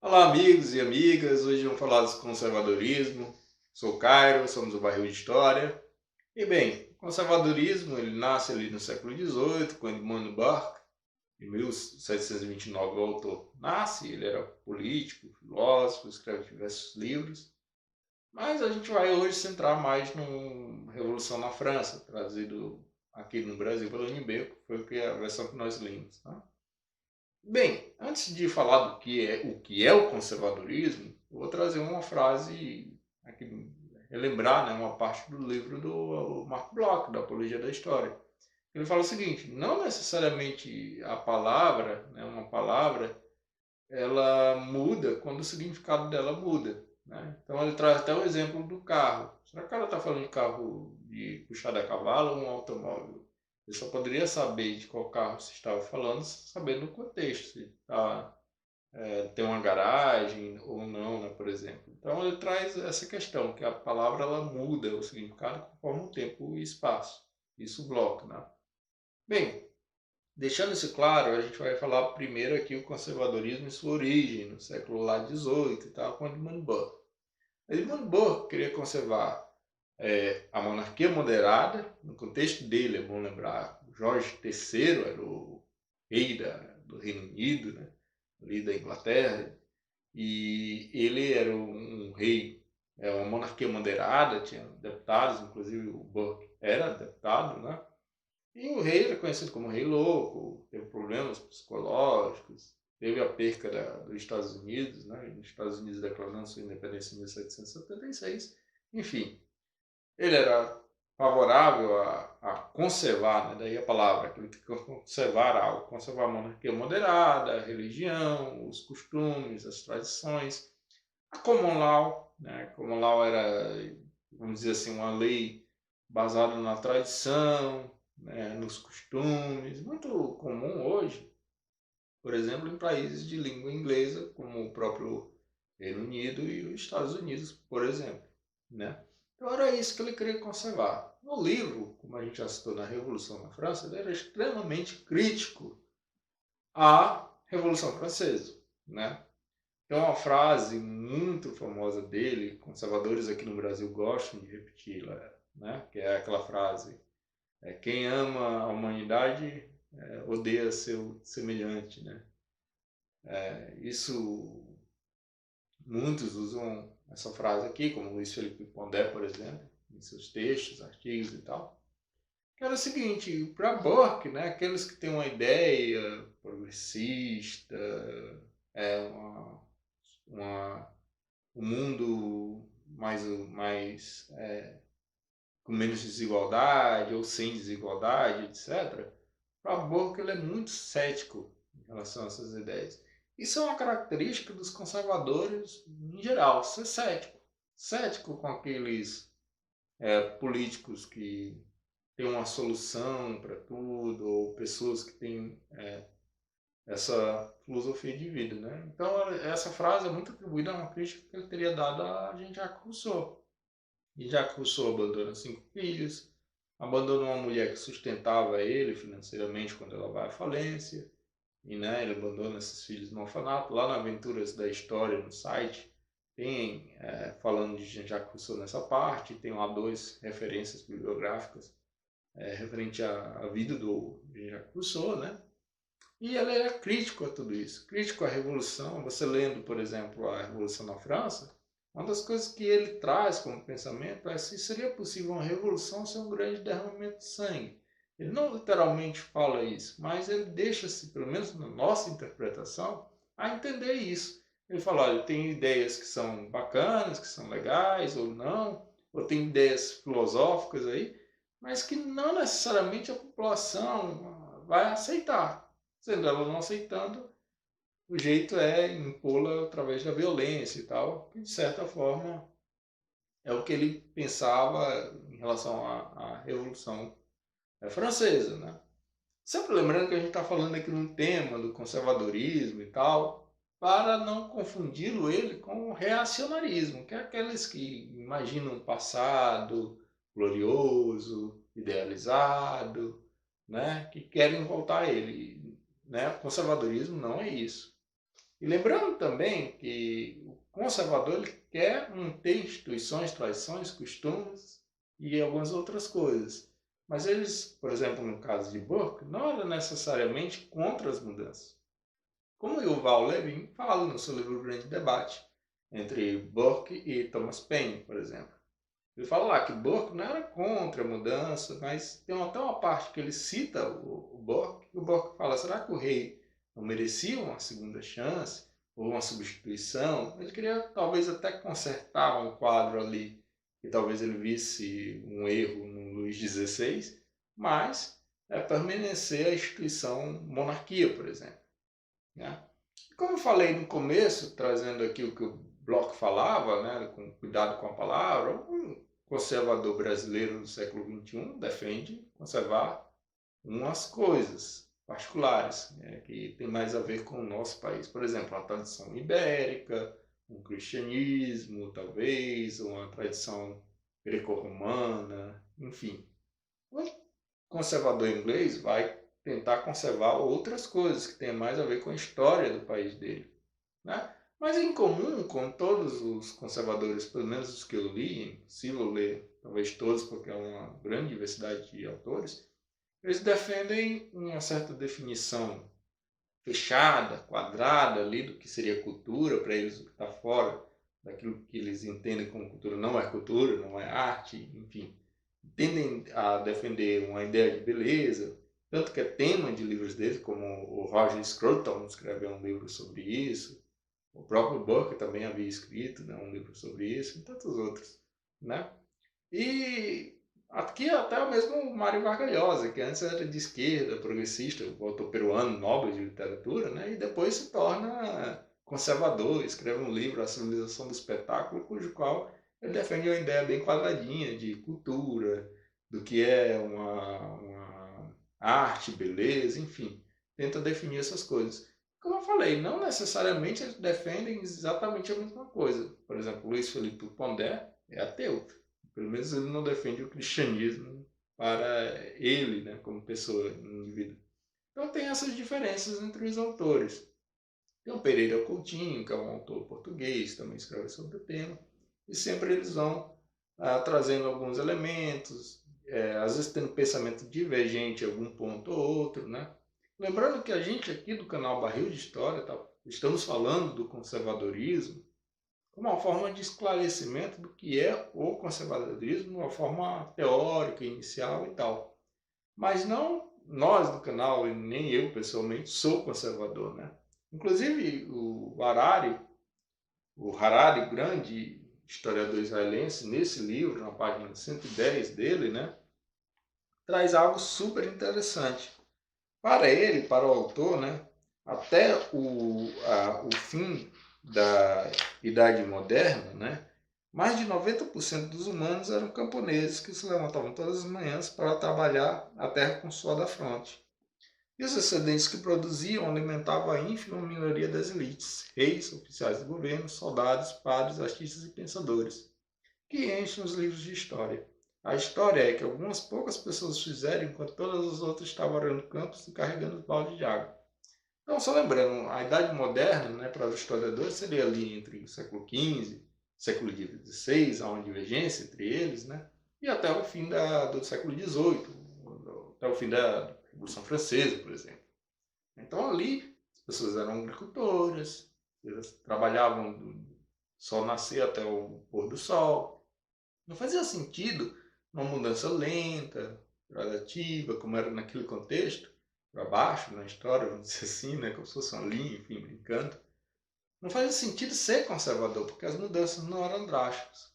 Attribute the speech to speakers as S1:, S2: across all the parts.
S1: Olá, amigos e amigas. Hoje vamos falar do conservadorismo. Sou o Cairo, somos o Barril de História. E bem, o conservadorismo ele nasce ali no século XVIII, quando Edmund Burke, em 1729, o autor nasce. Ele era político, filósofo, escreve diversos livros. Mas a gente vai hoje centrar mais na Revolução na França, trazido aqui no Brasil pelo Nimbeco, que foi a versão que nós lemos, tá? Bem, antes de falar do que é o conservadorismo, eu vou trazer uma frase aqui, relembrar, né, uma parte do livro do Mark Bloch, da Apologia da História. Ele fala o seguinte: não necessariamente a palavra, né, uma palavra, ela muda quando o significado dela muda, né? Então ele traz até o exemplo do carro. Será que o cara está falando de carro de puxada a cavalo ou um automóvel? Ele só poderia saber de qual carro se estava falando sabendo o contexto, se tem uma garagem ou não, né, por exemplo. Então ele traz essa questão, que a palavra ela muda o significado conforme o tempo e espaço. Isso bloca, né? Bem, deixando isso claro, a gente vai falar primeiro aqui o conservadorismo e sua origem, no século lá 18 e tal, com Edmund Burke. Edmund Burke queria conservar a monarquia moderada. No contexto dele, é bom lembrar, Jorge III era o rei do Reino Unido, né, ali da Inglaterra, e ele era um rei, uma monarquia moderada, tinha deputados, inclusive o Burke era deputado, né? E o rei era conhecido como Rei Louco, teve problemas psicológicos, teve a perca dos Estados Unidos, né? Os Estados Unidos declarando sua independência em 1776. Enfim, ele era favorável a conservar, né? Daí a palavra, aquilo que conservar algo, conservar a monarquia moderada, a religião, os costumes, as tradições. A Common Law, né? A Common Law era, vamos dizer assim, uma lei baseada na tradição, né? Nos costumes, muito comum hoje, por exemplo, em países de língua inglesa, como o próprio Reino Unido e os Estados Unidos, por exemplo, né? Então era isso que ele queria conservar. No livro, como a gente já citou na Revolução na França, ele era extremamente crítico à Revolução Francesa, né? Tem uma frase muito famosa dele, conservadores aqui no Brasil gostam de repeti-la, né? Que é aquela frase: quem ama a humanidade odeia seu semelhante, né? Isso muitos usam essa frase aqui, como Luiz Felipe Pondé, por exemplo, em seus textos, artigos e tal. Que era o seguinte, para Burke, né, aqueles que têm uma ideia progressista, é uma um mundo com menos desigualdade ou sem desigualdade, etc. Para Burke ele é muito cético em relação a essas ideias. Isso é uma característica dos conservadores em geral, ser cético. Cético com aqueles políticos que têm uma solução para tudo, ou pessoas que têm essa filosofia de vida, né? Então essa frase é muito atribuída a uma crítica que ele teria dado a Jean-Jacques Rousseau. E Jacques Rousseau abandona 5 filhos, abandona uma mulher que sustentava ele financeiramente quando ela vai à falência, e né, ele abandona esses filhos no orfanato. Lá na Aventuras da História, no site, tem falando de Jean-Jacques Rousseau nessa parte, tem lá 2 referências bibliográficas referente à vida do Jean-Jacques Rousseau, né? E ele era crítico a tudo isso, crítico à Revolução. Você lendo, por exemplo, a Revolução na França, uma das coisas que ele traz como pensamento é se seria possível uma revolução sem um grande derramamento de sangue. Ele não literalmente fala isso, mas ele deixa-se, pelo menos na nossa interpretação, a entender isso. Ele fala, olha, tem ideias que são bacanas, que são legais ou não, ou tem ideias filosóficas aí, mas que não necessariamente a população vai aceitar. Sendo ela não aceitando, o jeito é impô-la através da violência e tal, que de certa forma é o que ele pensava em relação à Revolução Francesa, né? Sempre lembrando que a gente está falando aqui num tema do conservadorismo e tal, para não confundi-lo ele com o reacionarismo, que é aqueles que imaginam um passado glorioso, idealizado, né? Que querem voltar a ele, né? O conservadorismo não é isso. E lembrando também que o conservador ele quer manter instituições, tradições, costumes e algumas outras coisas. Mas eles, por exemplo, no caso de Burke, não era necessariamente contra as mudanças. Como Yuval Levin fala no seu livro Grande Debate, entre Burke e Thomas Paine, por exemplo. Ele fala lá que Burke não era contra a mudança, mas tem até uma parte que ele cita o Burke, e o Burke fala, será que o rei não merecia uma segunda chance, ou uma substituição? Ele queria talvez até consertar um quadro ali, que talvez ele visse um erro no Luís XVI, mas permanecer a instituição monarquia, por exemplo. Né? Como eu falei no começo, trazendo aqui o que o Bloch falava, né, com cuidado com a palavra, um conservador brasileiro do século XXI defende conservar umas coisas particulares, né, que tem mais a ver com o nosso país. Por exemplo, a tradição ibérica, um cristianismo, talvez, uma tradição greco-romana, enfim. O conservador inglês vai tentar conservar outras coisas que têm mais a ver com a história do país dele. Né? Mas em comum com todos os conservadores, pelo menos os que eu li, é impossível ler talvez todos porque é uma grande diversidade de autores, eles defendem uma certa definição fechada, quadrada ali do que seria cultura, para eles o que está fora daquilo que eles entendem como cultura, não é arte, enfim. Tendem a defender uma ideia de beleza, tanto que é tema de livros deles, como o Roger Scruton escreveu um livro sobre isso, o próprio Burke também havia escrito, né, um livro sobre isso, e tantos outros. Né? E aqui até o mesmo Mário Vargas Llosa, que antes era de esquerda, progressista, o autor peruano, Nobel de literatura, né? E depois se torna conservador, escreve um livro, A Civilização do Espetáculo, cujo qual ele defende uma ideia bem quadradinha de cultura, do que é uma arte, beleza, enfim, tenta definir essas coisas. Como eu falei, não necessariamente eles defendem exatamente a mesma coisa. Por exemplo, Luiz Felipe Pondé é ateu. Pelo menos ele não defende o cristianismo para ele, né, como pessoa, indivíduo. Então tem essas diferenças entre os autores. Tem o Pereira Coutinho, que é um autor português, também escreve sobre o tema, e sempre eles vão trazendo alguns elementos, às vezes tendo pensamento divergente em algum ponto ou outro, né? Lembrando que a gente aqui do canal Barril de História, estamos falando do conservadorismo, como uma forma de esclarecimento do que é o conservadorismo, uma forma teórica, inicial e tal. Mas não nós do canal, e nem eu pessoalmente, sou conservador, né? Inclusive o Harari, grande historiador israelense, nesse livro, na página 110 dele, né, traz algo super interessante. Para ele, para o autor, né, até o fim da Idade Moderna, né, mais de 90% dos humanos eram camponeses que se levantavam todas as manhãs para trabalhar a terra com o suor da fronte. E os excedentes que produziam alimentavam a ínfima minoria das elites, reis, oficiais de governo, soldados, padres, artistas e pensadores, que enchem os livros de história. A história é que algumas poucas pessoas fizeram enquanto todas as outras estavam arando campos e carregando balde de água. Então, só lembrando, a Idade Moderna, né, para os historiadores, seria ali entre o século XV, século XVI, há uma divergência entre eles, né, e até o fim do século XVIII, até o fim da Revolução Francesa, por exemplo. Então, ali, as pessoas eram agricultoras, elas trabalhavam do sol nascer até o pôr do sol. Não fazia sentido uma mudança lenta, gradativa, como era naquele contexto, para baixo na história, vamos dizer assim, né, como se fosse uma linha, enfim, brincando. Não fazia sentido ser conservador, porque as mudanças não eram drásticas.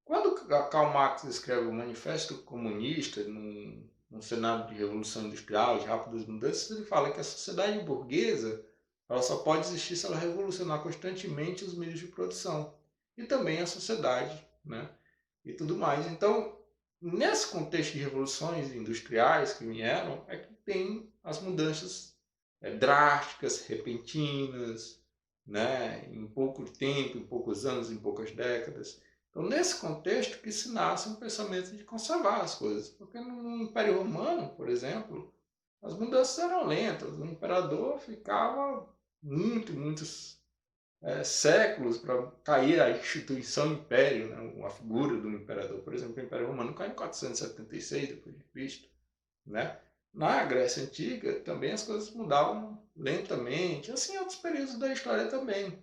S1: Quando Karl Marx escreve o Manifesto Comunista, num cenário de revolução industrial, de rápidas mudanças, ele fala que a sociedade burguesa ela só pode existir se ela revolucionar constantemente os meios de produção. E também a sociedade, né? E tudo mais. Então, nesse contexto de revoluções industriais que vieram, é que tem as mudanças drásticas, repentinas, né? Em pouco tempo, em poucos anos, em poucas décadas. Então, nesse contexto que se nasce um pensamento de conservar as coisas. Porque no Império Romano, por exemplo, as mudanças eram lentas. O imperador ficava muitos séculos para cair a instituição império, né? A figura do imperador. Por exemplo, o Império Romano caiu em 476 depois de Cristo, né? Na Grécia Antiga também as coisas mudavam lentamente, assim em outros períodos da história também.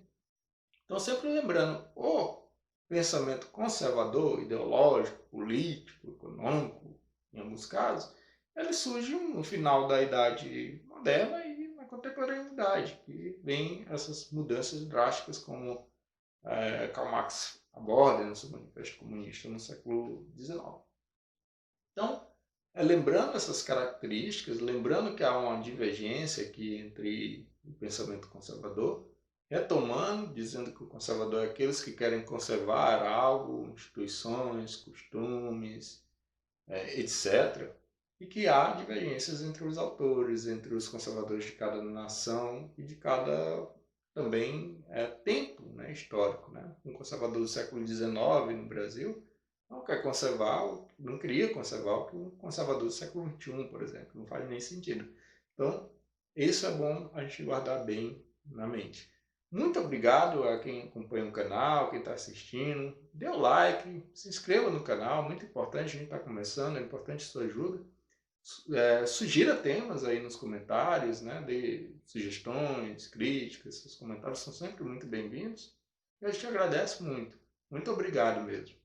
S1: Então sempre lembrando, o pensamento conservador, ideológico, político, econômico, em alguns casos, ele surge no final da Idade Moderna e na contemporaneidade, que vem essas mudanças drásticas como Karl Marx aborda no seu Manifesto Comunista no século XIX. Então, lembrando essas características, lembrando que há uma divergência aqui entre o pensamento conservador, retomando, dizendo que o conservador é aqueles que querem conservar algo, instituições, costumes, etc. E que há divergências entre os autores, entre os conservadores de cada nação e de cada também tempo, né, histórico. Né? Um conservador do século XIX no Brasil não quer conservar, não queria conservar o que um conservador do século XXI, por exemplo. Não faz nem sentido. Então, isso é bom a gente guardar bem na mente. Muito obrigado a quem acompanha o canal, quem está assistindo. Dê o like, se inscreva no canal, muito importante, a gente está começando, é importante a sua ajuda. Sugira temas aí nos comentários, né? Dê sugestões, críticas, seus comentários são sempre muito bem-vindos. E a gente agradece muito. Muito obrigado mesmo.